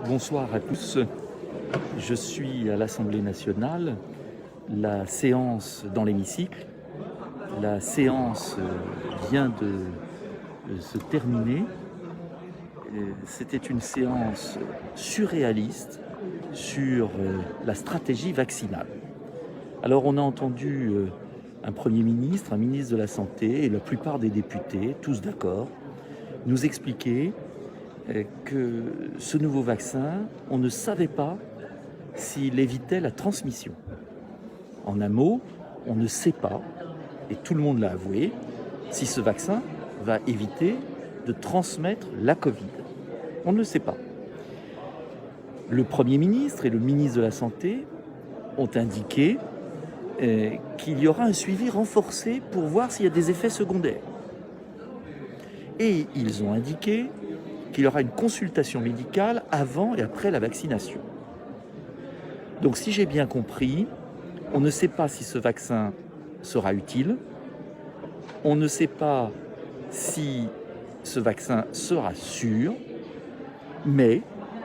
Bonsoir à tous. Je suis à l'Assemblée nationale. La séance dans l'hémicycle. La séance vient de se terminer. C'était une séance surréaliste sur la stratégie vaccinale. Alors on a entendu un Premier ministre, un ministre de la Santé et la plupart des députés, tous d'accord, nous expliquer que ce nouveau vaccin, on ne savait pas s'il évitait la transmission. En un mot, on ne sait pas, et tout le monde l'a avoué, si ce vaccin va éviter de transmettre la Covid. On ne le sait pas. Le Premier ministre et le ministre de la Santé ont indiqué qu'il y aura un suivi renforcé pour voir s'il y a des effets secondaires. Et ils ont indiqué qu'il y aura une consultation médicale avant et après la vaccination. Donc si j'ai bien compris, on ne sait pas si ce vaccin sera utile, on ne sait pas si ce vaccin sera sûr, mais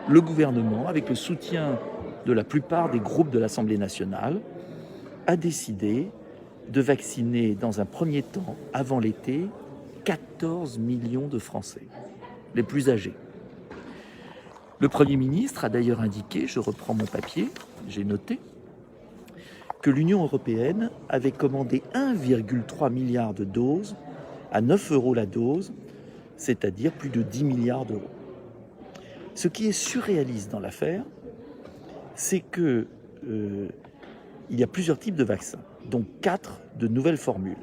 le gouvernement, avec le soutien de la plupart des groupes de l'Assemblée nationale, a décidé de vacciner dans un premier temps, avant l'été, 14 millions de Français, les plus âgés. Le Premier ministre a d'ailleurs indiqué, je reprends mon papier, j'ai noté, que l'Union européenne avait commandé 1,3 milliard de doses à 9 € la dose, c'est-à-dire plus de 10 milliards d'euros. Ce qui est surréaliste dans l'affaire, c'est que il y a plusieurs types de vaccins, dont 4 de nouvelles formules.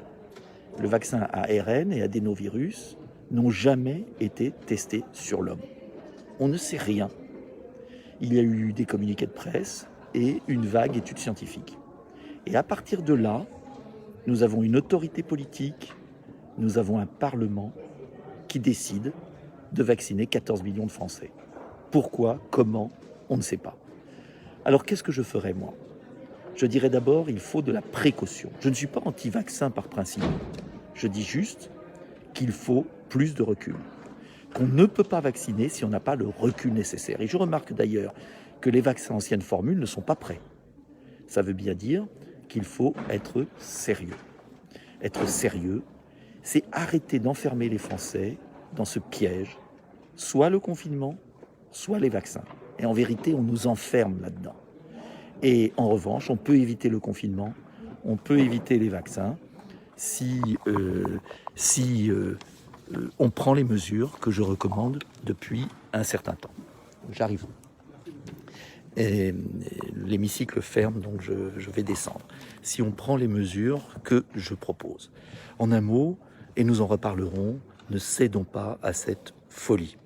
Le vaccin ARN et adénovirus n'ont jamais été testés sur l'homme. On ne sait rien. Il y a eu des communiqués de presse et une vague étude scientifique. Et à partir de là, nous avons une autorité politique, nous avons un Parlement qui décide de vacciner 14 millions de Français. Pourquoi, comment, on ne sait pas. Alors qu'est-ce que je ferais moi ? Je dirais d'abord, il faut de la précaution. Je ne suis pas anti-vaccin par principe. Je dis juste qu'il faut plus de recul. Qu'on ne peut pas vacciner si on n'a pas le recul nécessaire. Et je remarque d'ailleurs que les vaccins anciennes formules ne sont pas prêts. Ça veut bien dire qu'il faut être sérieux. Être sérieux, c'est arrêter d'enfermer les Français dans ce piège, soit le confinement, soit les vaccins. Et en vérité, on nous enferme là-dedans. Et en revanche, on peut éviter le confinement, on peut éviter les vaccins si on prend les mesures que je recommande depuis un certain temps. J'arrive. Et l'hémicycle ferme, donc je vais descendre. Si on prend les mesures que je propose. En un mot, et nous en reparlerons, ne cédons pas à cette folie.